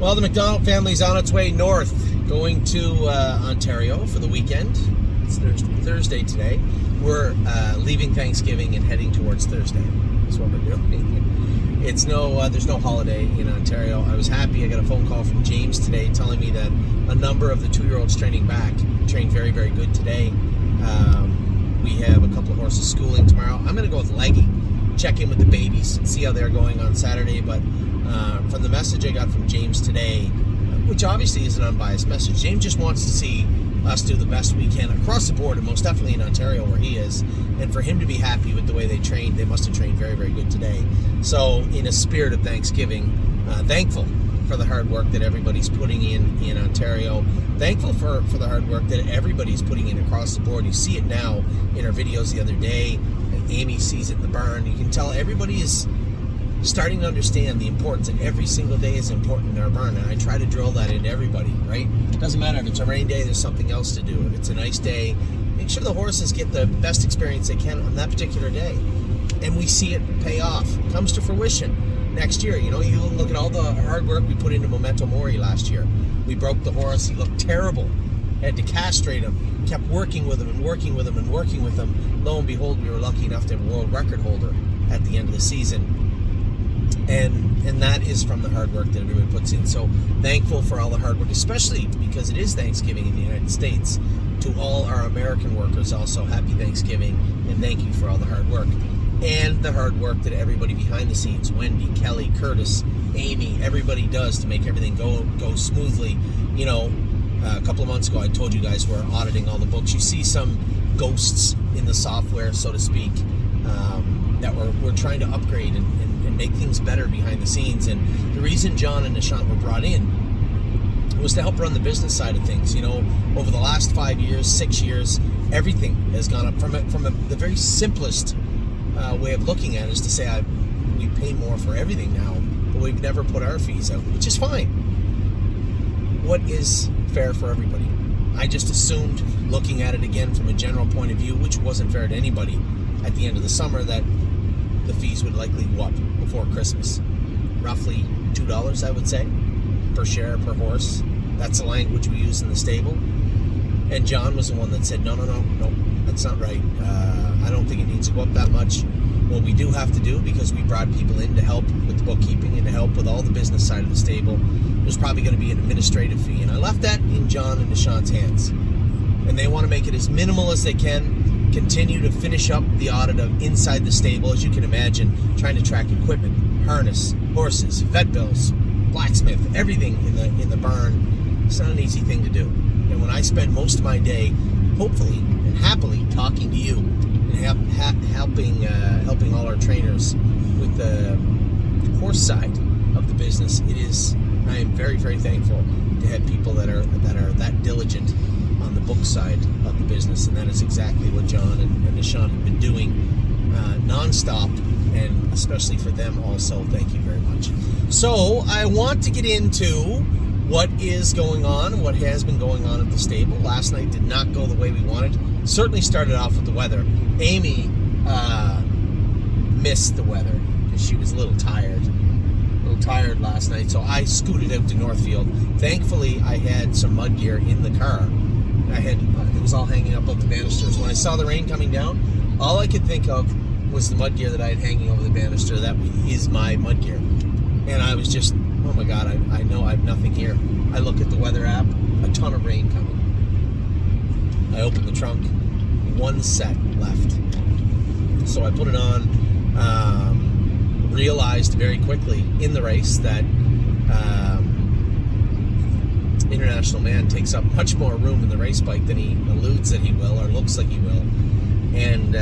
Well, the McDonald family's on its way north, going to Ontario for the weekend. It's Thursday today. We're leaving Thanksgiving and heading towards Thursday. That's what we're doing. There's no holiday in Ontario. I was happy. I got a phone call from James today telling me that a number of the 2-year-olds trained very, very good today. We have a couple of horses schooling tomorrow. I'm going to go with Leggy, check in with the babies, see how they're going on Saturday. But from the message I got from James today, which obviously is an unbiased message, James just wants to see us do the best we can across the board, and most definitely in Ontario where he is. And for him to be happy with the way they trained, they must have trained very, very good today. So in a spirit of Thanksgiving, thankful for the hard work that everybody's putting in Ontario. Thankful for the hard work that everybody's putting in across the board. You see it now in our videos the other day. Amy sees it in the barn. You can tell everybody is starting to understand the importance, and every single day is important in our barn. And I try to drill that into everybody, right? It doesn't matter if it's a rain day, there's something else to do. If it's a nice day, make sure the horses get the best experience they can on that particular day. And we see it pay off. It comes to fruition next year. You look at all the hard work we put into Memento Mori last year. We broke the horse. He looked terrible. Had to castrate him. Kept working with him and working with him and working with him. Lo and behold, we were lucky enough to have a world record holder at the end of the season. And that is from the hard work that everybody puts in. So thankful for all the hard work, especially because it is Thanksgiving in the United States. To all our American workers also, happy Thanksgiving, and thank you for all the hard work. And the hard work that everybody behind the scenes, Wendy, Kelly, Curtis, Amy, everybody does to make everything go smoothly. A couple of months ago I told you guys we're auditing all the books. You see some ghosts in the software, so to speak, that we're trying to upgrade and make things better behind the scenes. And the reason John and Nishant were brought in was to help run the business side of things. Over the last 5 years, 6 years, everything has gone up from the very simplest way of looking at it is to say we pay more for everything now, but we've never put our fees out, which is fine. What is fair for everybody? I just assumed, looking at it again from a general point of view, which wasn't fair to anybody, at the end of the summer, that the fees would likely go up before Christmas. Roughly $2, I would say, per share, per horse. That's the language we use in the stable. And John was the one that said, no, that's not right. I don't think it needs to go up that much. What we do have to do, because we brought people in to help with the bookkeeping and to help with all the business side of the stable, there's probably going to be an administrative fee. And I left that in John and Nishant's hands. And they want to make it as minimal as they can, continue to finish up the audit of inside the stable, as you can imagine, trying to track equipment, harness, horses, vet bills, blacksmith, everything in the barn. It's not an easy thing to do. And when I spend most of my day, hopefully and happily, talking to you and helping all our trainers with the horse side of the business, I am very, very thankful to have people that are that diligent on the book side of the business. And that is exactly what John and Nishant have been doing nonstop, and especially for them also, thank you very much. So I want to get into what is going on, what has been going on at the stable. Last night did not go the way we wanted. Certainly started off with the weather. Amy missed the weather because she was a little tired last night, so I scooted out to Northfield. Thankfully, I had some mud gear in the car. It was all hanging up the banisters. When I saw the rain coming down, all I could think of was the mud gear that I had hanging over the banister. That is my mud gear. And I was just, oh my God, I know I have nothing here. I look at the weather app, a ton of rain coming. I opened the trunk, one set left. So I put it on, realized very quickly in the race that International Man takes up much more room in the race bike than he alludes that he will, or looks like he will. And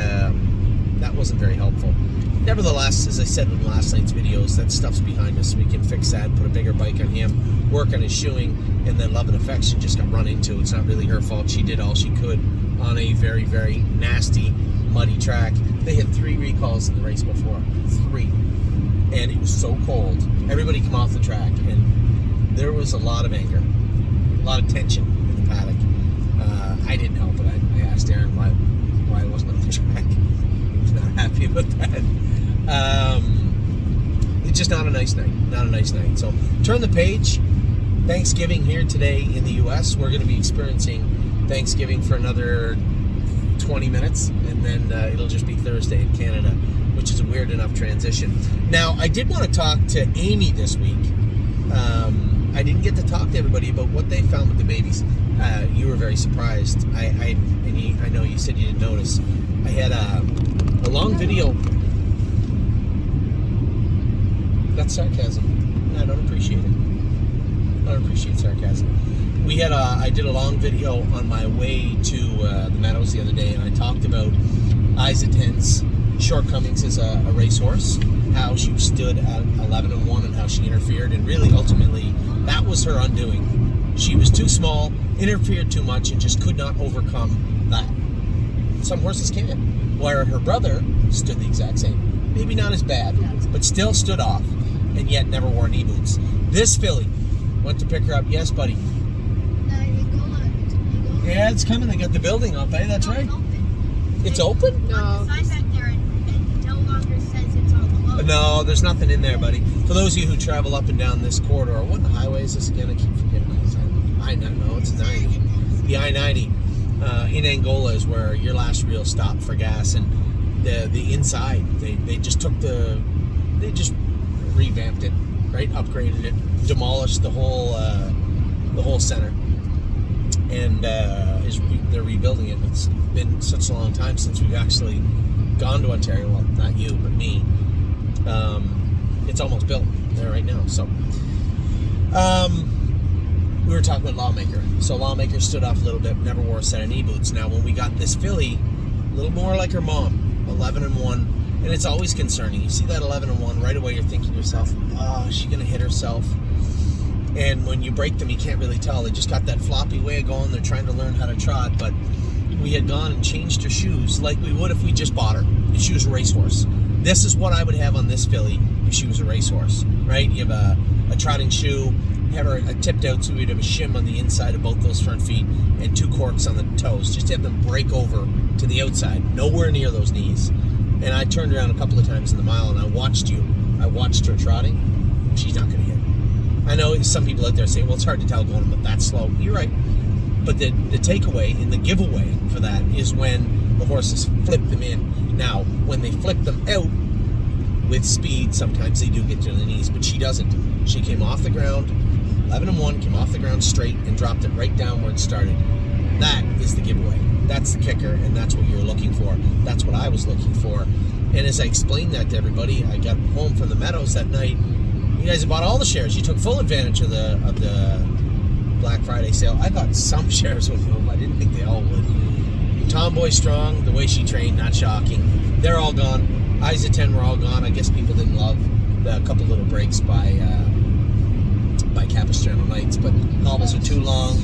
that wasn't very helpful. Nevertheless, as I said in last night's videos, that stuff's behind us. We can fix that, put a bigger bike on him, work on his shoeing, and then Love and Affection just got run into. It's not really her fault. She did all she could on a very, very nasty, muddy track. They had 3 recalls in the race before. 3. And it was so cold. Everybody come off the track, and there was a lot of anger, a lot of tension in the paddock. I didn't help it. I asked Aaron why I wasn't on the track. He was not happy about that. It's just not a nice night. So turn the page. Thanksgiving here today in the U.S. We're going to be experiencing Thanksgiving for another 20 minutes, and then it'll just be Thursday in Canada, which is a weird enough transition. Now, I did want to talk to Amy this week. I didn't get to talk to everybody about what they found with the babies. You were very surprised. I know you said you didn't notice. I had a long video. That's sarcasm. I don't appreciate it. I don't appreciate sarcasm. I did a long video on my way to the Meadows the other day, and I talked about Isaten's shortcomings as a racehorse, how she stood at 11-1, and how she interfered, and really ultimately that was her undoing. She was too small, interfered too much, and just could not overcome that. Some horses can, where her brother stood the exact same. Maybe not as bad, but still stood off, and yet never wore knee boots. This filly went to pick her up. Yes, buddy. Yeah, it's coming. They got the building up, eh? That's right. It's open? No. The sign back there, it no longer says it's on the load. No, there's nothing in there, buddy. For those of you who travel up and down this corridor, what highway is this again? I keep forgetting. No, it's 90. The I-90 in Angola is where your last real stop for gas, and the inside they just revamped it, right? Upgraded it, demolished the whole center, and they're rebuilding it. It's been such a long time since we've actually gone to Ontario. Well, not you, but me. It's almost built there right now. So, we were talking about Lawmaker. So Lawmaker stood off a little bit, never wore a set of knee boots. Now, when we got this filly, a little more like her mom, 11-1, and it's always concerning. You see that 11-1, right away you're thinking to yourself, oh, is she going to hit herself? And when you break them, you can't really tell. They just got that floppy way of going. They're trying to learn how to trot, but we had gone and changed her shoes like we would if we just bought her. If she was a racehorse. This is what I would have on this filly if she was a racehorse, right? You have a trotting shoe, have her tipped out so we'd have a shim on the inside of both those front feet and 2 corks on the toes. Just have them break over to the outside, nowhere near those knees. And I turned around a couple of times in the mile and I watched her trotting. She's not going to hit. I know some people out there say, well, it's hard to tell going but that's slow. You're right. But the takeaway and the giveaway for that is when the horses flip them in. Now, when they flip them out with speed, sometimes they do get to the knees, but she doesn't. She came off the ground, 11-1, came off the ground straight and dropped it right down where it started. That is the giveaway. That's the kicker, and that's what you're looking for. That's what I was looking for. And as I explained that to everybody, I got home from the Meadows that night. You guys have bought all the shares. You took full advantage of the Black Friday sale. I thought some shares would move. I didn't think they all would. Tomboy Strong, the way she trained, not shocking. They're all gone. Isaten were all gone. I guess people didn't love the couple little breaks by Capistrano Nights, but hobbles are too long.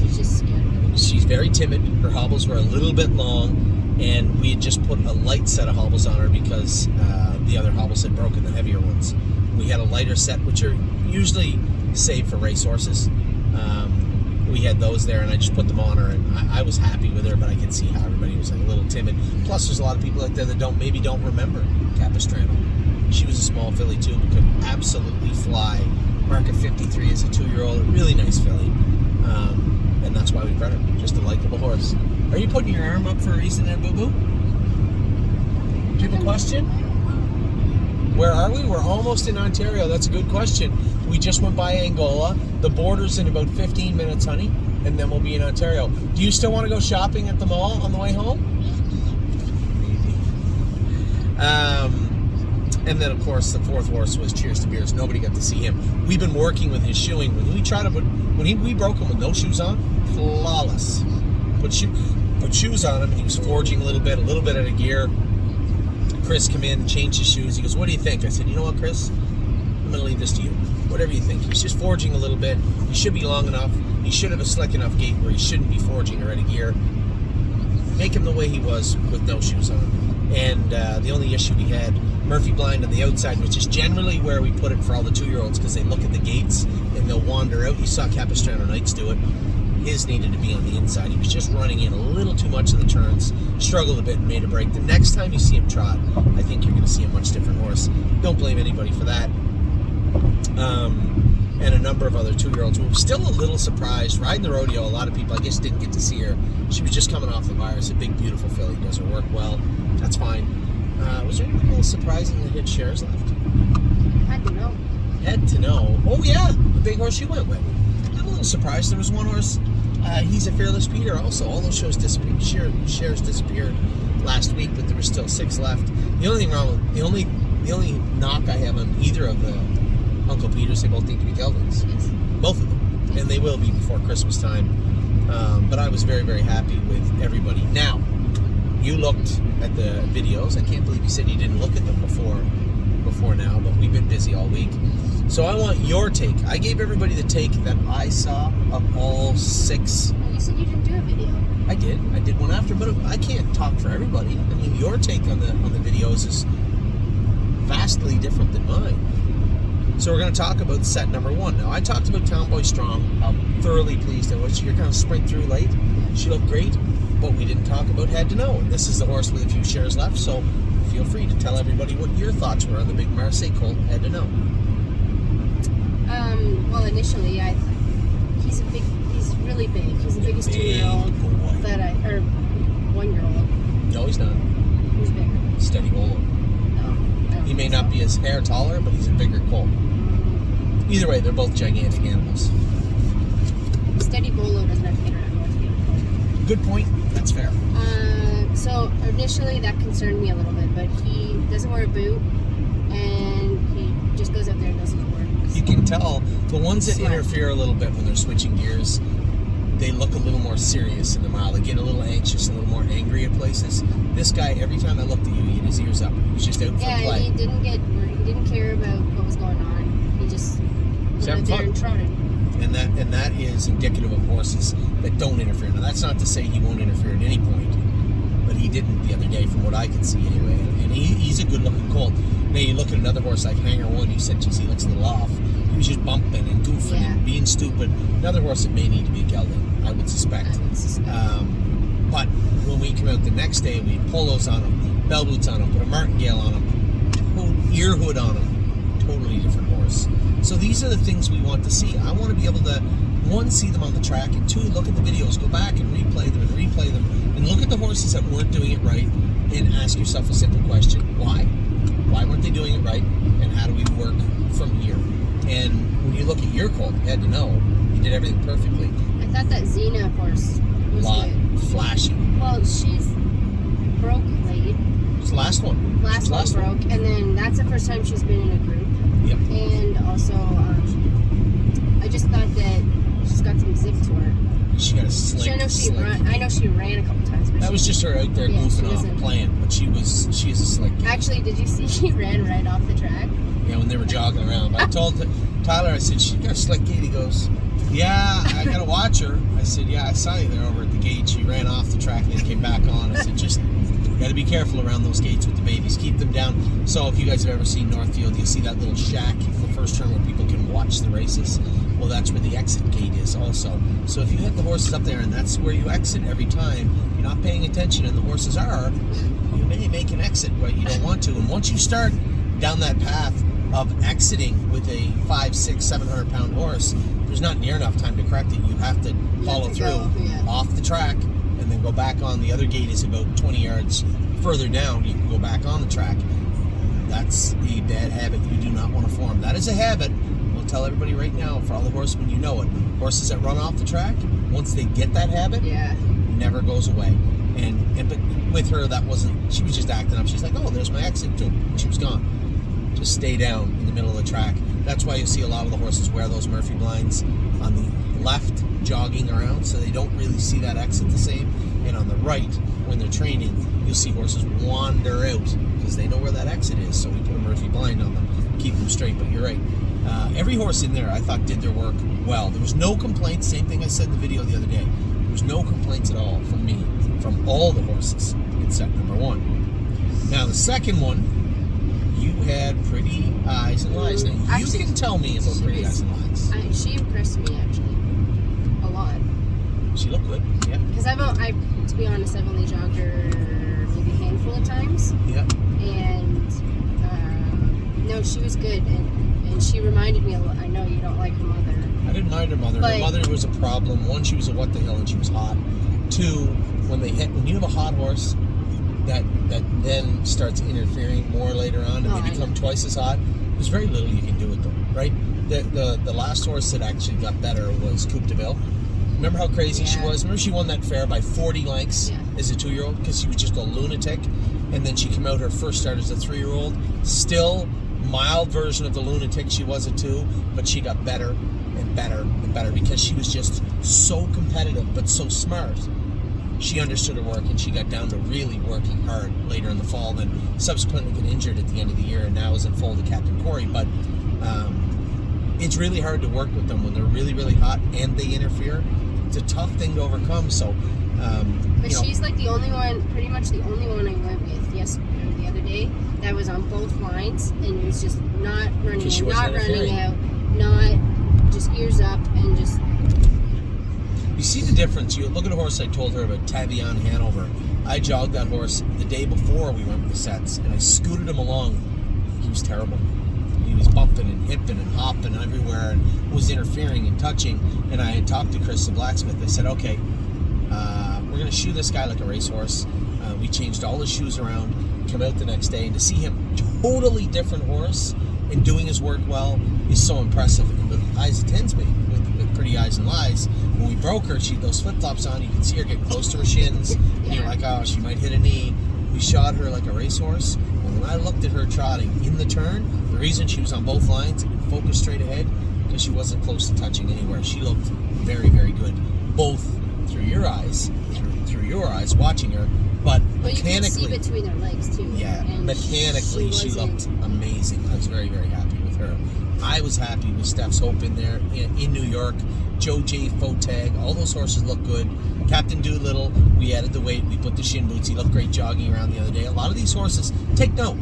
She's very timid. Her hobbles were a little bit long, and we had just put a light set of hobbles on her because the other hobbles had broken, the heavier ones. We had a lighter set, which are usually saved for racehorses. We had those there, and I just put them on her, and I was happy with her, but I could see how everybody was like a little timid. Plus, there's a lot of people out there that don't remember Capistrano. She was a small filly too, but could absolutely fly. Market 53 as a 2-year-old, a really nice filly, and that's why we bred her. Just a likable horse. Are you putting your arm up for a reason there, Boo Boo? Do you have a question? Where are we? We're almost in Ontario. That's a good question. We just went by Angola. The border's in about 15 minutes, honey, and then we'll be in Ontario. Do you still want to go shopping at the mall on the way home? And then, of course, the 4th horse was Cheers to Beers. Nobody got to see him. We've been working with his shoeing. When we broke him with no shoes on, flawless. Put shoes on him, and he was forging a little bit out of gear. Chris come in, changed his shoes. He goes, what do you think? I said, you know what, Chris? I'm going to leave this to you. Whatever you think. He's just forging a little bit. He should be long enough. He should have a slick enough gait where he shouldn't be forging or out of gear. Make him the way he was with no shoes on. And the only issue we had, Murphy blind on the outside, which is generally where we put it for all the 2-year-olds because they look at the gates and they'll wander out. You saw Capistrano Nights do it. His needed to be on the inside. He was just running in a little too much in the turns, struggled a bit and made a break. The next time you see him trot, I think you're going to see a much different horse. Don't blame anybody for that. and a number of other 2-year-olds. We were still a little surprised. Riding the rodeo, a lot of people, I guess, didn't get to see her. She was just coming off the virus. A big, beautiful filly. Does her work well. That's fine. Was there anything else surprising that hit shares left? Had to know. Had to know. Oh, yeah. The big horse you went with. I'm a little surprised. There was one horse. He's a Fearless Peter also. All those shows disappeared. Shares disappeared last week, but there were still 6 left. The only thing wrong with the only knock I have on either of the Uncle Peters, they both need to be geldings. Yes. Both of them. Yes. And they will be before Christmas time. But I was very, very happy with everybody. Now, you looked at the videos. I can't believe you said you didn't look at them before now, but we've been busy all week. So I want your take. I gave everybody the take that I saw of all 6. Oh, you said you didn't do a video. I did. I did one after, but I can't talk for everybody. I mean, your take on the videos is vastly different than mine. So we're going to talk about set number 1. Now, I talked about Town Boy Strong. I'm thoroughly pleased at what you're going to sprint through late. She looked great, but we didn't talk about Had to Know. And this is the horse with a few shares left, so feel free to tell everybody what your thoughts were on the big Marseille colt Had to Know. Well, initially, he's really big. He's the biggest 2-year-old boy. or 1-year-old. No, he's not. Who's bigger? Steady Bolo. No, I don't He may think not so. be his hair taller, but he's a bigger colt. Either way, they're both gigantic animals. Steady Bolo doesn't have to interact with people. Good point. That's fair. So initially that concerned me a little bit, but he doesn't wear a boot, and he just goes up there and does his work. You can tell the ones that Smart. interfere a little bit when they're switching gears, they look a little more serious in the mile. They get a little anxious, a little more angry at places. This guy, every time I looked at you, he had his ears up. He was just out for Yeah, play. he didn't care about what was going on. He just went having out there fun. and trotted. And that is indicative of horses that don't interfere. Now, that's not to say he won't interfere at any point, but he didn't the other day, from what I could see anyway. And he's a good-looking colt. Now, you look at another horse like Hanger One, you said, geez, he looks a little off. He was just bumping and goofing and being stupid. Another horse that may need to be a gelding, I would suspect. But when we come out the next day, we had polos on him, bell boots on him, put a martingale on him, ear hood on him. Totally different horse. So these are the things we want to see. I want to be able to, 1, see them on the track, and 2, look at the videos, go back and replay them, and look at the horses that weren't doing it right, and ask yourself a simple question: why? Why weren't they doing it right, and how do we work from here? And when you look at your colt, Had to Know, you did everything perfectly. I thought that Xena horse was good. Flashy. Well, she's broke late. It's the last one. Last one broke, and then that's the first time she's been in a group. Yep. And also, I just thought that she's got some zip to her. She got a slick. I know she ran a couple times, but That was just her out there goofing off doesn't- playing, but she is a slick kid. Actually, did you see she ran right off the track? Yeah, when they were jogging around. But I told Tyler, I said, she got a slick gait. He goes, yeah, I got to watch her. I said, yeah, I saw you there over at the gate. She ran off the track and then came back on. I said, just got to be careful around those gates with the babies. Keep them down. So if you guys have ever seen Northfield, you'll see that little shack, the first turn where people can watch the races. Well, that's where the exit gate is also. So if you have the horses up there and that's where you exit every time, you're not paying attention and the horses are, you may make an exit, but you don't want to. And once you start down that path of exiting with a 500, 600, 700 pound horse, there's not near enough time to correct it. You have to follow through off the track and then go back on. The other gate is about 20 yards further down. You can go back on the track. That's a bad habit you do not want to form. That is a habit. We'll tell everybody right now, for all the horsemen, you know it. Horses that run off the track, once they get that habit, never goes away. And but with her, that wasn't, she was just acting up. She's like, oh, there's my exit. And she was gone. Just stay down in the middle of the track. That's why you see a lot of the horses wear those Murphy blinds on the left, jogging around, so they don't really see that exit the same. And on the right, when they're training, you'll see horses wander out because they know where that exit is. So we put a Murphy blind on them, keep them straight. But you're right. Every horse in there, I thought, did their work well. There was no complaints. Same thing I said in the video the other day. There was no complaints at all from me, from all the horses in set number 1. Now, the second one, you had Pretty Eyes and Lies. Now, you Actually, can tell me about Pretty Eyes and Lies. She impressed me, actually, a lot. She looked good, yeah. Because to be honest, I've only jogged her maybe a handful of times. Yeah. And, no, she was good. And she reminded me a lot. I know you don't like her find her mother. Her mother was a problem. One, she was a what the hell and she was hot. Two, when you have a hot horse that then starts interfering more later on and they become twice as hot, there's very little you can do with them, right? The last horse that actually got better was Coupe de Ville. Remember how crazy she was? Remember she won that fair by 40 lengths as a 2-year-old because she was just a lunatic, and then she came out her first start as a 3-year-old. Still mild version of the lunatic she was at 2, but she got better and better and better because she was just so competitive but so smart. She understood her work and she got down to really working hard later in the fall, then subsequently got injured at the end of the year and now is in full to Captain Corey. But it's really hard to work with them when they're really, really hot and they interfere. It's a tough thing to overcome. So, but she's like the only one, pretty much the only one I went with the other day that was on both lines and was just not running in, not running out, not just ears up and just. You see the difference. You look at a horse I told her about, Tavion Hanover. I jogged that horse the day before we went with the sets, and I scooted him along. He was terrible. He was bumping and hipping and hopping everywhere and was interfering and touching. And I had talked to Chris the blacksmith. I said, okay, we're going to shoe this guy like a racehorse. We changed all his shoes around, come out the next day, and to see him totally different horse and doing his work well is so impressive. And with Eyes of Tinsby, with Pretty Eyes and Lies, when we broke her, she had those flip-flops on. You can see her get close to her shins. And you're like, oh, she might hit a knee. We shod her like a racehorse. And when I looked at her trotting in the turn, the reason she was on both lines and focused straight ahead, because she wasn't close to touching anywhere. She looked very, very good, both through your eyes, watching her, but mechanically. You can see between her legs too. Yeah, mechanically she looked amazing. I was very, very happy with her. I was happy with Steph's Hope in there in New York. Joe J. Fotag, all those horses look good. Captain Doolittle, we added the weight, we put the shin boots. He looked great jogging around the other day. A lot of these horses, take note,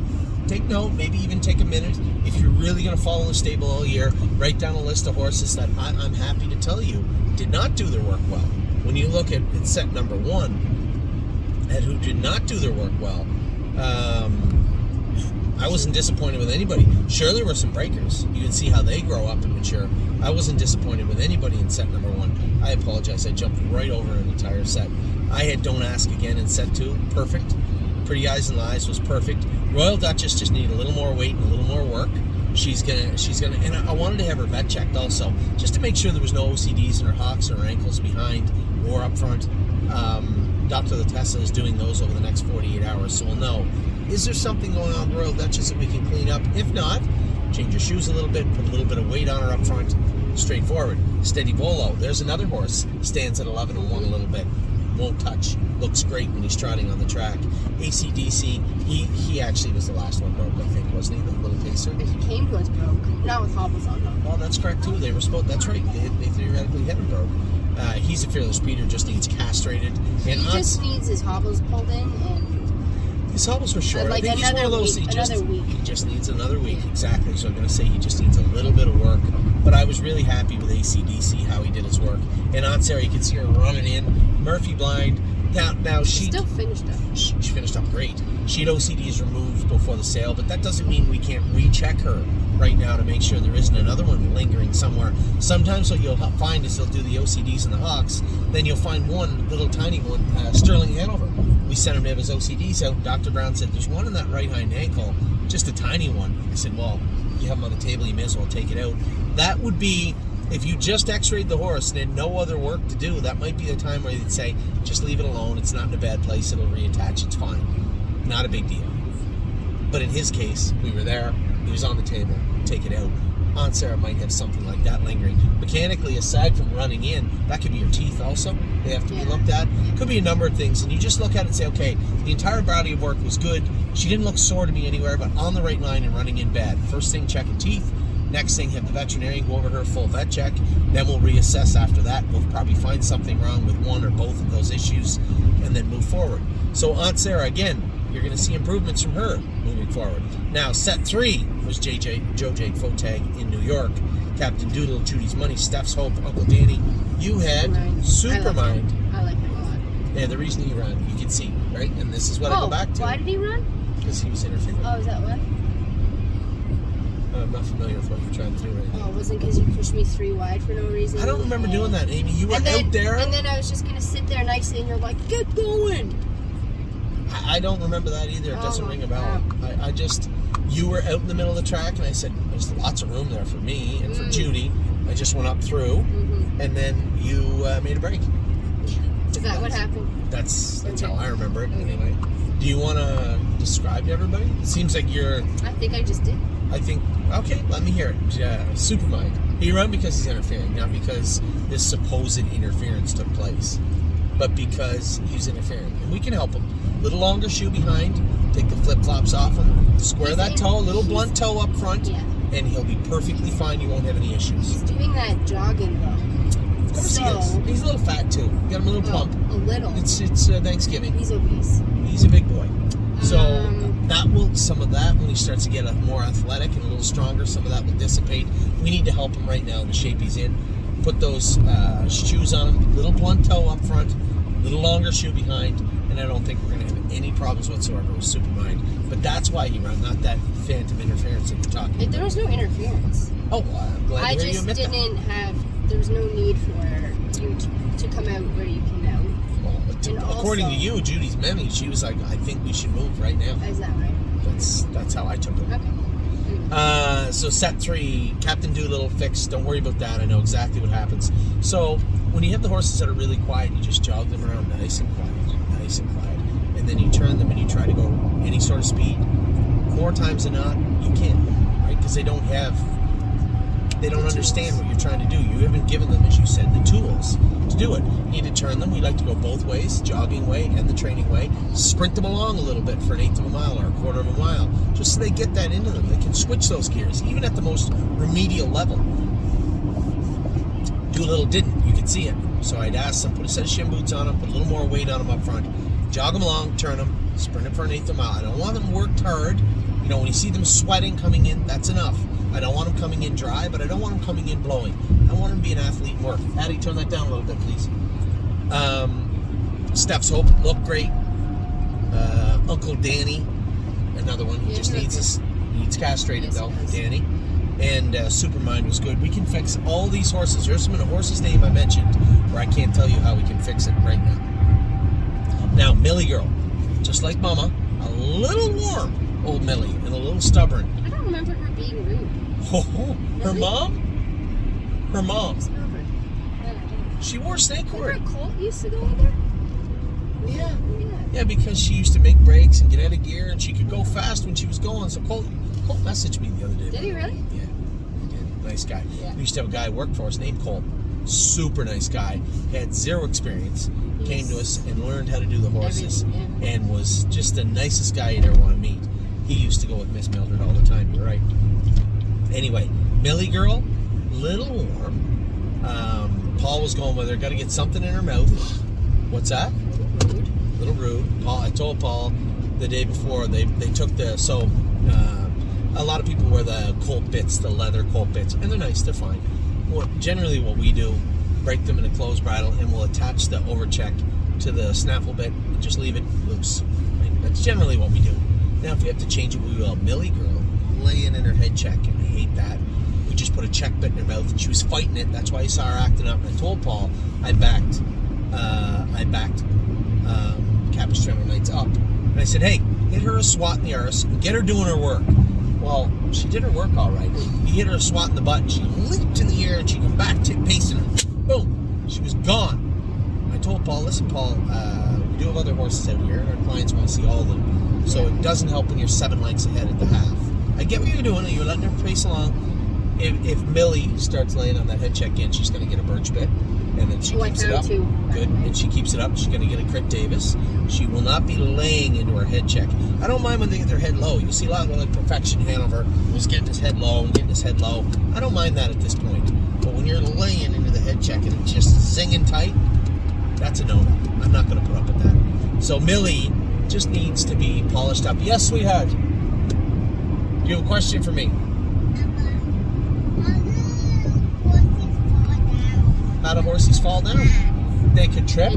maybe even take a minute. If you're really going to follow the stable all year, write down a list of horses that I'm happy to tell you did not do their work well. When you look at set number 1, at who did not do their work well, I wasn't disappointed with anybody. Sure, there were some breakers. You can see how they grow up and mature. I wasn't disappointed with anybody in set number 1. I apologize. I jumped right over an entire set. I had Don't Ask Again in set 2. Perfect. Pretty Eyes and Lies was perfect. Royal Duchess just needed a little more weight and a little more work. She's gonna, and I wanted to have her vet checked also, just to make sure there was no OCDs in her hocks or her ankles behind or up front. Dr. Latessa is doing those over the next 48 hours, so we'll know. Is there something going on with Royal Duchess that we can clean up? If not, change her shoes a little bit, put a little bit of weight on her up front, straightforward. Steady Volo, there's another horse, stands at 11 and 1 a little bit, won't touch, looks great when he's trotting on the track. AC/DC, he actually was the last one broke, I think, wasn't he, the little pacer? But he came to us broke, not with hobbles on though. Well, that's correct too, they were supposed, that's right, they theoretically had him broke. He's a fearless speeder, just needs castrated. And he just needs his hobbles pulled in and... His hobbles were short. Like I think he's one of those, he just needs another week, exactly. So I'm going to say he just needs a little bit of work. But I was really happy with AC/DC, how he did his work. And Aunt Sarah, you can see her running in. Murphy blind. Now she still finished up. She finished up great. She had OCDs removed before the sale, but that doesn't mean we can't recheck her right now to make sure there isn't another one lingering somewhere. Sometimes what you'll find is they'll do the OCDs and the hocks, then you'll find one little tiny one, Sterling Hanover. We sent him to have his OCDs out. Dr. Brown said, there's one in that right hind ankle, just a tiny one. I said, well, you have them on the table, you may as well take it out. That would be, if you just x-rayed the horse and had no other work to do, that might be the time where you'd say, just leave it alone, it's not in a bad place, it'll reattach, it's fine. Not a big deal. But in his case, we were there, he was on the table, take it out. Aunt Sarah might have something like that lingering. Mechanically, aside from running in, that could be your teeth also. They have to be looked at. Could be a number of things. And you just look at it and say, okay, the entire body of work was good. She didn't look sore to me anywhere, but on the right line and running in bad. First thing, check her teeth. Next thing, have the veterinarian go over her full vet check. Then we'll reassess after that. We'll probably find something wrong with one or both of those issues and then move forward. So Aunt Sarah, again, you're going to see improvements from her moving forward. Now, set 3 was Joe J. Fotag in New York. Captain Doodle, Judy's Money, Steph's Hope, Uncle Danny. You had Supermind. I like him a lot. Yeah, the reason he ran, you can see, right? And this is what I go back to. Why did he run? Because he was interfering. Oh, is that what? I'm not familiar with what you're trying to do right now. Oh, it wasn't because you pushed me 3 wide for no reason. I don't remember doing that, Amy. You were out there. And then I was just going to sit there nicely, and you're like, get going. I don't remember that either. It doesn't ring a bell. I just, you were out in the middle of the track, and I said, there's lots of room there for me and for Judy. I just went up through, and then you made a break. Is that what happened? That's how I remember it. Anyway, do you want to describe to everybody? It seems like you're... I think I just did. Okay, let me hear it. Supermind. He ran because he's interfering, not because this supposed interference took place, but because he's interfering. And we can help him. Little longer shoe behind, take the flip-flops off him, square that toe, little blunt toe up front, and he'll be perfectly fine. You won't have any issues. He's doing that jogging, though. Of course he is. He's a little fat, too. Got him a little plump. A little. It's Thanksgiving. He's obese. He's a big boy. So some of that, when he starts to get more athletic and a little stronger, some of that will dissipate. We need to help him right now in the shape he's in. Put those shoes on him, little blunt toe up front, little longer shoe behind, and I don't think we're going to have any problems whatsoever with Supermind. But that's why he ran, not that phantom interference that you're talking about. There was no interference. Oh, well, I'm glad to hear you admit that. There was no need for you to come out where you came out. According to you, Judy's Memmy, she was like, I think we should move right now. Is that right? That's how I took it. Okay. So set 3, Captain Doolittle fixed. Don't worry about that. I know exactly what happens. So when you have the horses that are really quiet, you just jog them around nice and quiet. And then you turn them and you try to go any sort of speed. More times than not, you can't, right? Because they don't understand what you're trying to do. You haven't given them, as you said, the tools to do it. You need to turn them. We like to go both ways, jogging way and the training way. Sprint them along a little bit for 1/8 of a mile or 1/4 of a mile, just so they get that into them. They can switch those gears, even at the most remedial level. Doolittle didn't. You could see it. So I'd ask them, put a set of shin boots on them, put a little more weight on them up front, jog them along, turn them, sprint them for 1/8 of a mile. I don't want them worked hard. You know, when you see them sweating coming in, that's enough. I don't want them coming in dry, but I don't want them coming in blowing. I want them to be an athlete and work. Addie, turn that down a little bit, please. Steph's Hope looked great. Uncle Danny, another one. He just needs castrated, though, Danny. And Supermind was good. We can fix all these horses. There's some of the horses' name I mentioned where I can't tell you how we can fix it right now. Now, Millie Girl, just like Mama, a little warm, old Millie, and a little stubborn. I don't remember her being rude. Her mom? Her mom. Yeah. She wore snake cord. Remember Colt used to go with her? Yeah, because she used to make breaks and get out of gear, and she could go fast when she was going. So Colt messaged me the other day. Did he really? Yeah, he did. Nice guy. Yeah. We used to have a guy work for us named Colt. Super nice guy. Had 0 experience. Yes. Came to us and learned how to do the horses, and was just the nicest guy you'd ever want to meet. He used to go with Miss Mildred all the time. You're right. Anyway, Millie Girl, little warm. Paul was going with her. Got to get something in her mouth. What's that? Little rude. Paul. I told Paul the day before they took a lot of people wear the Colt bits, the leather Colt bits, and they're nice. They're fine. Generally, what we do, break them in a closed bridle, and we'll attach the overcheck to the snaffle bit and just leave it loose. Right? That's generally what we do. Now, if we have to change it, we will. Millie Girl laying in her head check, and I hate that. We just put a check bit in her mouth, and she was fighting it. That's why you saw her acting up. And I told Paul I backed Capistrano Knights up, and I said, "Hey, hit her a swat in the arse and get her doing her work." Well, she did her work all right. He hit her a swat in the butt, and she leaped in the air, and she came back pacing, and boom, she was gone. I told Paul, "Listen, Paul, we do have other horses out here, and our clients want to see all of them. So it doesn't help when you're 7 lengths ahead at the half." I get what you're doing, and you're letting her pace along. If Millie starts laying on that head check in, she's going to get a birch bit, and then she keeps it up. Good, and she keeps it up. She's going to get a Crit Davis. She will not be laying into her head check. I don't mind when they get their head low. You see a lot of like Perfection Hanover who's getting his head low and getting his head low. I don't mind that at this point. But when you're laying into the head check and it's just zinging tight, that's a no-no. I'm not going to put up with that. So Millie just needs to be polished up. Yes, sweetheart. Do you have a question for me? How do horses fall down? They could trip.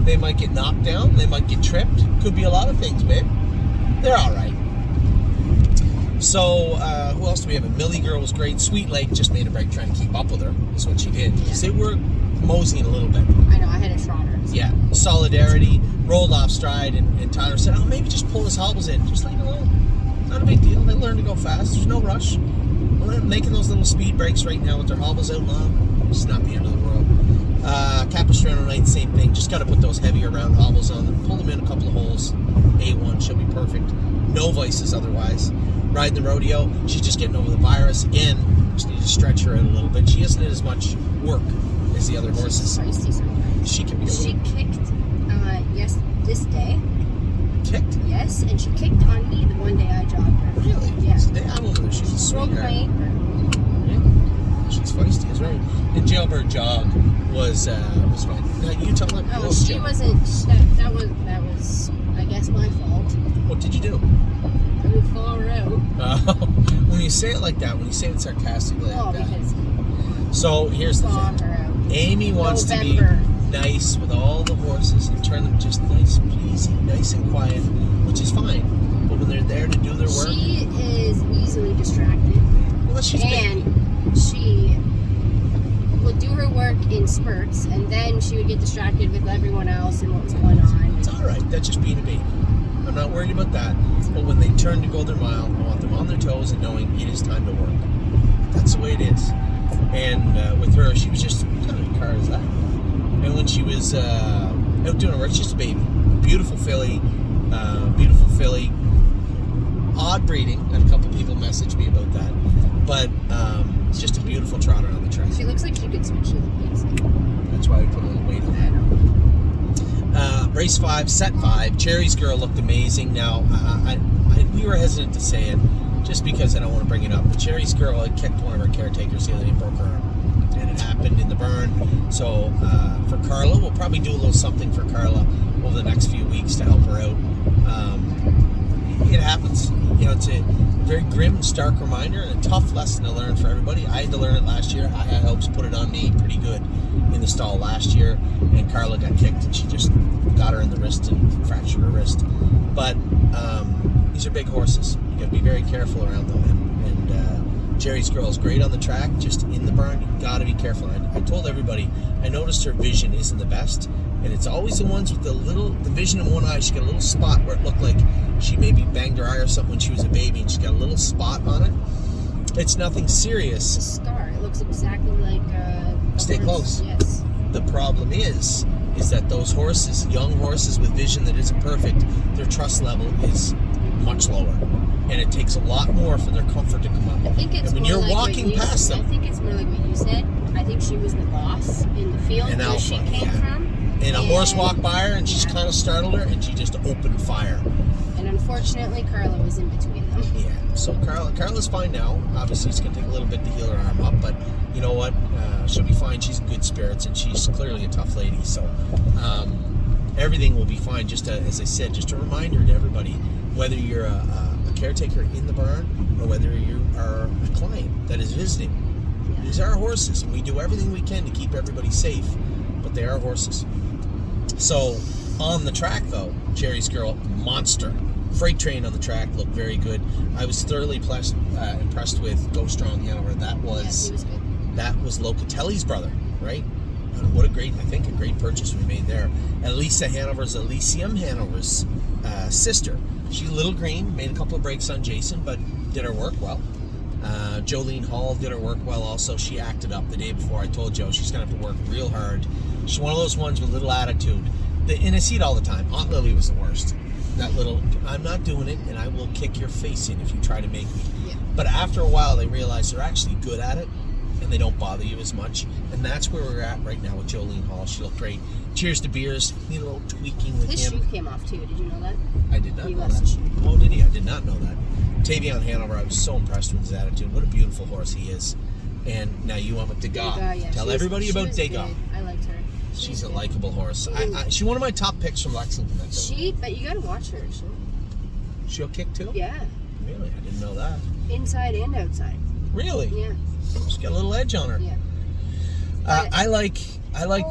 They might get knocked down. They might get tripped. Could be a lot of things, babe. They're all right. So, who else do we have? A Millie girl was great. Sweet Lake just made a break trying to keep up with her. That's what she did. Because they were moseying a little bit. I know, I had a trotter. So. Yeah. Solidarity, rolled off stride, and Tyler said, oh, maybe just pull his hobbles in. Just leave it alone. Not a big deal. They learn to go fast. There's no rush. Making those little speed breaks right now with their hobbles out long, it's not the end of the world. Capistrano night, same thing. Just got to put those heavier round hobbles on them. Pull them in a couple of holes. A1, she'll be perfect. No vices otherwise. Riding the rodeo, she's just getting over the virus. Again, just need to stretch her out a little bit. She hasn't had as much work as the other horses. She's feisty sometimes. She can be a little... She kicked, this day. Kicked? Yes, and she kicked on me the one day I jogged her. Really? Yeah. I love her. She's a sweetheart. Yeah. She's feisty, is right. And Jailbird Jog was fine. Now you tell them. Oh, she wasn't. That was I guess my fault. What did you do? I would fall her out. When you say it like that, when you say it sarcastically like that. Because so here's the thing. Amy wants to be nice with all the horses and turn them just nice, easy, nice and quiet, which is fine. But when they're there to do their work, she is easily distracted. Well, she's and she would do her work in spurts, and then she would get distracted with everyone else and what was going on. It's all right. That's just being a baby. I'm not worried about that. But when they turn to go their mile, I want them on their toes and knowing it is time to work. That's the way it is. And with her, she was just, what kind of car is that? And when she was out doing her work, she's just a baby. Beautiful filly. Odd breeding. And a couple people messaged me about that. But it's just a beautiful trotter on the track. She looks like she could switch to the pace. That's why we put a little weight on that. Race 5, set 5. Cherry's Girl looked amazing. Now, we were hesitant to say it just because I don't want to bring it up. But Cherry's Girl had kicked one of our caretakers the other day and broke her arm. And it happened in the burn. So for Carla, we'll probably do a little something for Carla over the next few weeks to help her out. It happens. You know, it's a very grim and stark reminder and a tough lesson to learn for everybody. I had to learn it last year. I had hopes put it on me pretty good in the stall last year. And Carla got kicked and she just got her in the wrist and fractured her wrist. But these are big horses. You got to be very careful around them. And Jerry's Girl is great on the track, just in the burn. You got to be careful. I told everybody, I noticed her vision isn't the best. And it's always the ones with the vision in one eye. She got a little spot where it looked like she maybe banged her eye or something when she was a baby, and she got a little spot on it. It's nothing serious. It's a scar. It looks exactly like Stay close. Yes. The problem is that those horses, young horses with vision that isn't perfect, their trust level is much lower. And it takes a lot more for their comfort to come up. I think it's and when more you're like walking past them. I think it's more like what you said. I think she was the boss in the field where she came from. And a horse walked by her and she's kind of startled her and she just opened fire. And unfortunately, Carla was in between them. Yeah, so Carla's fine now. Obviously, it's going to take a little bit to heal her arm up, but you know what? She'll be fine. She's in good spirits and she's clearly a tough lady. So everything will be fine. Just as I said, just a reminder to everybody, whether you're a caretaker in the barn or whether you are a client that is visiting. Yeah. These are horses, and we do everything we can to keep everybody safe, but they are horses. So, on the track, though, Cherry's Girl, monster. Freight train on the track, looked very good. I was thoroughly impressed with Go Strong Hanover. That was Locatelli's brother, right? What a great purchase we made there. Elysium Hanover's sister. She's a little green, made a couple of breaks on Jason, but did her work well. Jolene Hall did her work well also. She acted up the day before. I told Joe she's going to have to work real hard. She's one of those ones with little attitude. And I see it all the time. Aunt Lily was the worst. That little, I'm not doing it, and I will kick your face in if you try to make me. Yeah. But after a while, they realize they're actually good at it, and they don't bother you as much. And that's where we're at right now with Jolene Hall. She looked great. Cheers to Beers. Need a little tweaking with him. His shoe came off, too. Did you know that? I did not know that. Oh, did he? I did not know that. Tavion Hanover, I was so impressed with his attitude. What a beautiful horse he is. And now you went with Degas. Yeah, tell everybody about Degas. I liked her. She's a likable horse. She's one of my top picks from Lexington. But you gotta watch her. She'll kick too? Yeah. Really? I didn't know that. Inside and outside. Really? Yeah. She's got a little edge on her. Yeah. I like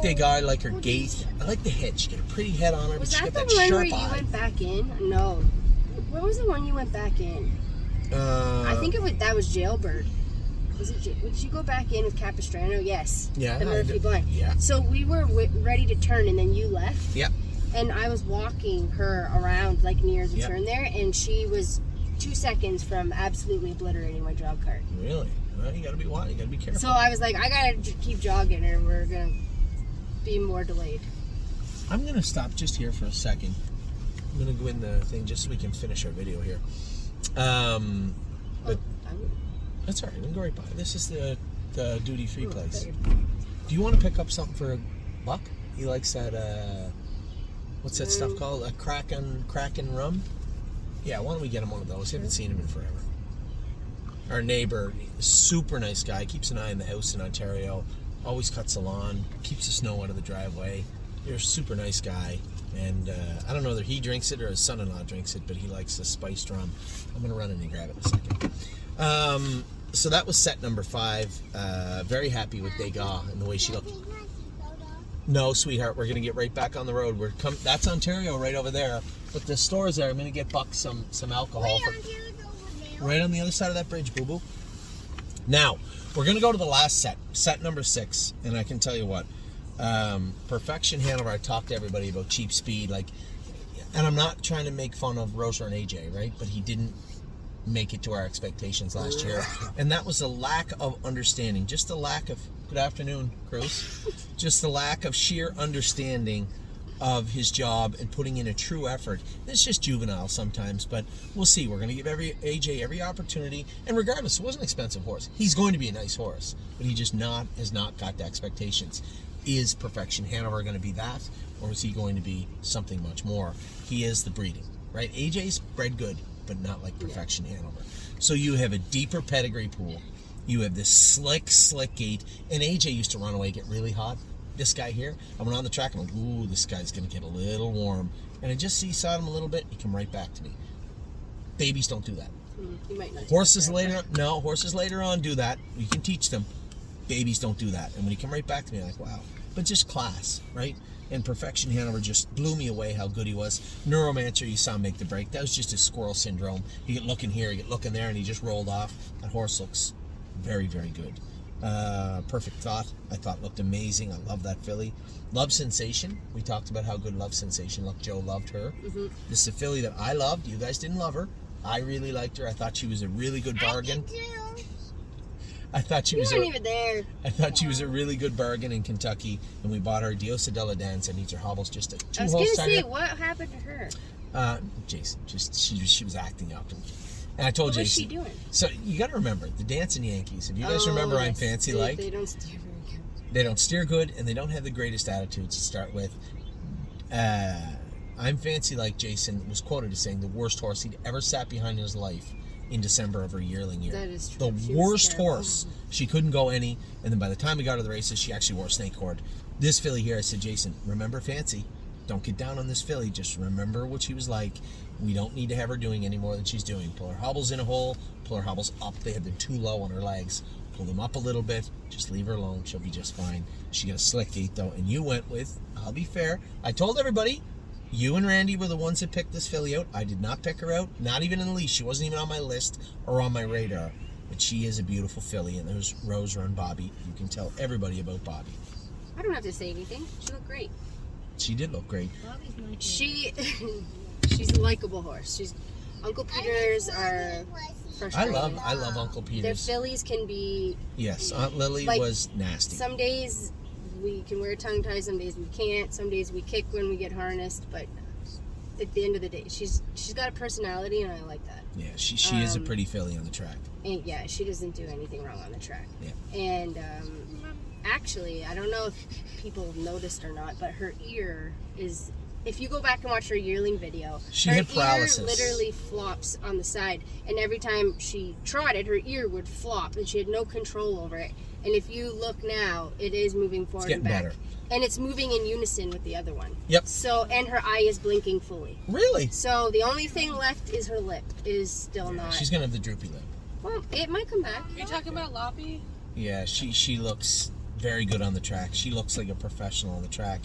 Degas. I like her gait. I like the head. She got a pretty head on her. Was but that she got the one where sharp you eye. went back in? No. Where was the one you went back in? I think that was Jailbird. Did you go back in with Capistrano? Yes. Yeah. The Murphy Blind. Yeah. So we were ready to turn, and then you left. Yep. And I was walking her around, like, near the turn there, and she was 2 seconds from absolutely obliterating my jog cart. Really? Well, you gotta be wise. You gotta be careful. So I was like, I gotta keep jogging, or we're gonna be more delayed. I'm gonna stop just here for a second. I'm gonna go in the thing just so we can finish our video here. But that's all right. We can go right by. This is the duty-free place. Do you want to pick up something for Buck? He likes that. What's that stuff called? A Kraken rum? Yeah. Why don't we get him one of those? Haven't seen him in forever. Our neighbor, super nice guy, keeps an eye on the house in Ontario. Always cuts the lawn, keeps the snow out of the driveway. You're a super nice guy. And I don't know whether he drinks it or his son-in-law drinks it, but he likes the spiced rum. I'm going to run in and grab it in a second. So that was set number 5. Very happy with Degas and the way she looked. No, sweetheart, we're going to get right back on the road. That's Ontario right over there. But the store's there. I'm going to get Buck some alcohol. Right on the other side of that bridge, boo-boo. Now, we're going to go to the last set number 6. And I can tell you what. Perfection Hanover, I talked to everybody about cheap speed, and I'm not trying to make fun of Roser and AJ, right? But he didn't make it to our expectations last year, and that was a lack of understanding, just a lack of, good afternoon, Cruz, just a lack of sheer understanding of his job and putting in a true effort. It's just juvenile sometimes, but we'll see. We're going to give AJ every opportunity, and regardless, it was an expensive horse. He's going to be a nice horse, but he just has not got the expectations. Is Perfection Hanover going to be that, or is he going to be something much more? He is the breeding, right? AJ's bred good, but not like Perfection Hanover. So you have a deeper pedigree pool. You have this slick gait, and AJ used to run away, get really hot. This guy here, I went on the track, and I'm like, ooh, this guy's going to get a little warm. And I just seesawed him a little bit, he come right back to me. Babies don't do that. You might not. Horses later on do that. You can teach them. Babies don't do that. And when he come right back to me, I'm like, wow. But just class, right? And Perfection Hanover just blew me away how good he was. Neuromancer, you saw him make the break. That was just his squirrel syndrome. He get looking here, he get looking there, and he just rolled off. That horse looks very, very good. Perfect Thought, I thought looked amazing. I love that filly. Love Sensation, we talked about how good Love Sensation looked. Joe loved her. Mm-hmm. This is a filly that I loved. You guys didn't love her. I really liked her. I thought she was a really good bargain. I thought she was even there. I thought she was a really good bargain in Kentucky, and we bought her Diosa Della Danza, and needs her hobbles just a 2-hole I was going to starter. say, what happened to her? Jason, she was acting up. And I told Jason. What was she doing? So you got to remember, the Dancing Yankees. If you guys remember, yes. I'm Fancy Like. They don't steer very good. They don't steer good, and they don't have the greatest attitudes to start with. I'm Fancy Like Jason was quoted as saying the worst horse he'd ever sat behind in his life in December of her yearling year. That is true. The worst horse. She couldn't go any, and then by the time we got to the races, she actually wore a snake cord. This filly here, I said, Jason, remember Fancy. Don't get down on this filly. Just remember what she was like. We don't need to have her doing any more than she's doing. Pull her hobbles in a hole, pull her hobbles up. They have been too low on her legs. Pull them up a little bit. Just leave her alone. She'll be just fine. She got a slick gait, though, and you went with, I'll be fair, I told everybody, you and Randy were the ones that picked this filly out. I did not pick her out, not even in the least. She wasn't even on my list or on my radar. But she is a beautiful filly, and there's Rose Run Bobby. You can tell everybody about Bobby. I don't have to say anything. She looked great. She did look great. She's a likable horse. Uncle Peter's are frustrating. I love Uncle Peter's. Their fillies can be. Yes, Aunt Lily was nasty. Some days we can wear tongue ties, some days we can't. Some days we kick when we get harnessed, but at the end of the day, she's got a personality, and I like that. Yeah, she is a pretty filly on the track. And yeah, she doesn't do anything wrong on the track. Yeah. And actually, I don't know if people have noticed or not, but her ear is. If you go back and watch her yearling video, she her had paralysis. Ear literally flops on the side, and every time she trotted, her ear would flop, and she had no control over it. And if you look now, it is moving forward and back, better. And it's moving in unison with the other one. Yep. So, and her eye is blinking fully. Really? So the only thing left is her lip is still not. She's gonna have the droopy lip. Well, it might come back. Are you talking about Loppy? Yeah, she looks very good on the track. She looks like a professional on the track.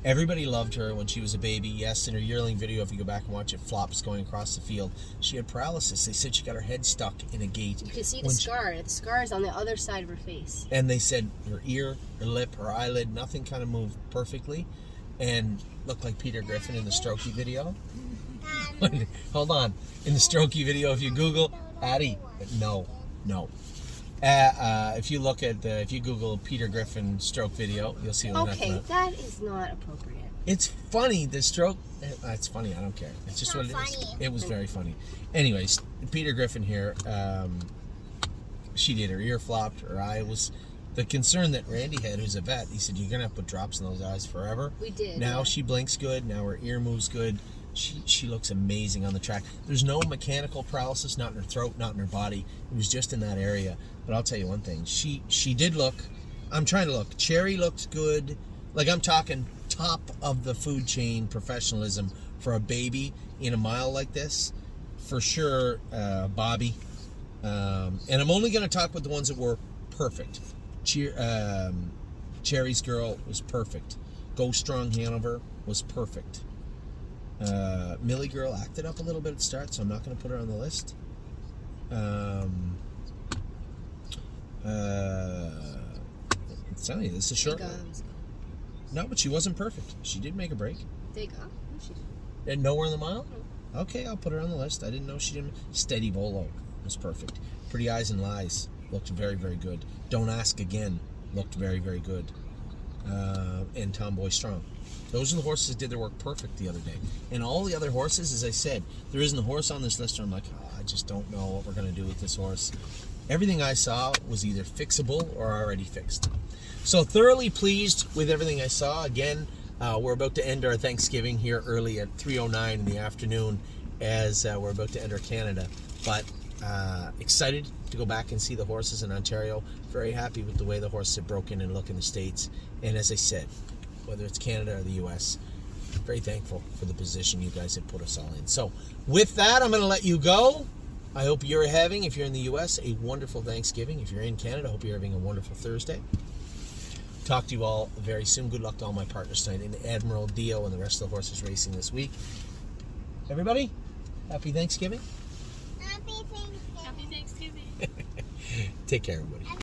Everybody loved her when she was a baby. Yes, in her yearling video, if you go back and watch it, flops going across the field. She had paralysis. They said she got her head stuck in a gate. You can see the scar. The scar is on the other side of her face. And they said her ear, her lip, her eyelid, nothing kind of moved perfectly. And looked like Peter Griffin in the Strokey video. Hold on. In the Strokey video, if you Google, Addie, no. If you look at if you Google Peter Griffin stroke video, you'll see what I'm talking about. That is not appropriate. It's funny, the stroke. It's funny, I don't care. It's just what it is. It was very funny. Anyways, Peter Griffin here, she did her ear flopped, her eye was. The concern that Randy had, who's a vet, he said, you're going to have to put drops in those eyes forever. We did. Now she blinks good. Now her ear moves good. She looks amazing on the track. There's no mechanical paralysis, not in her throat, not in her body. It was just in that area. But I'll tell you one thing. She did look, I'm trying to look. Cherry looked good. Like, I'm talking top of the food chain professionalism for a baby in a mile like this. For sure, Bobby. And I'm only going to talk with the ones that were perfect. Cherry's girl was perfect. Go Strong Hanover was perfect. Millie girl acted up a little bit at the start, so I'm not going to put her on the list. I'm telling you, this is a short one. No, but she wasn't perfect. She did make a break. And nowhere in the mile? No. Okay, I'll put her on the list. I didn't know she didn't. Steady Volo was perfect. Pretty Eyes and Lies looked very, very good. Don't Ask Again looked very, very good. And Tomboy Strong. Those are the horses that did their work perfect the other day. And all the other horses, as I said, there isn't a horse on this list where I'm like, I just don't know what we're going to do with this horse. Everything I saw was either fixable or already fixed. So thoroughly pleased with everything I saw. Again, we're about to end our Thanksgiving here early at 3:09 in the afternoon as we're about to enter Canada. But excited to go back and see the horses in Ontario. Very happy with the way the horses have broken and look in the States. And as I said, whether it's Canada or the U.S., very thankful for the position you guys have put us all in. So with that, I'm going to let you go. I hope you're having, if you're in the U.S., a wonderful Thanksgiving. If you're in Canada, I hope you're having a wonderful Thursday. Talk to you all very soon. Good luck to all my partners tonight in Admiral Dio and the rest of the horses racing this week. Everybody, happy Thanksgiving. Happy Thanksgiving. Take care, everybody.